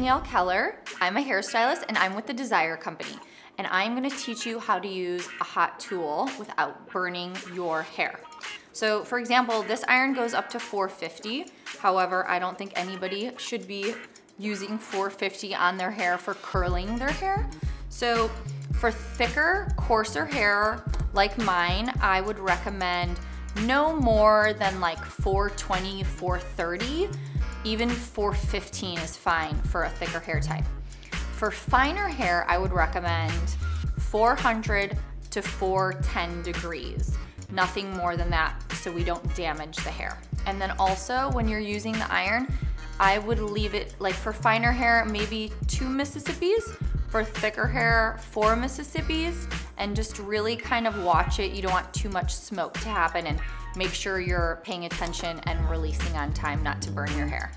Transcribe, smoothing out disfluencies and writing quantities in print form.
Danielle Keller. I'm a hairstylist and I'm with the Desire Company. And I'm gonna teach you how to use a hot tool without burning your hair. So for example, this iron goes up to 450. However, I don't think anybody should be using 450 on their hair for curling their hair. So for thicker, coarser hair like mine, I would recommend no more than like 420, 430. Even 415 is fine for a thicker hair type. For finer hair, I would recommend 400 to 410 degrees. Nothing more than that so we don't damage the hair. And then also when you're using the iron, I would leave it, like for finer hair, maybe 2 Mississippis. For thicker hair, 4 Mississippis, and just really kind of watch it. You don't want too much smoke to happen, and make sure you're paying attention and releasing on time not to burn your hair.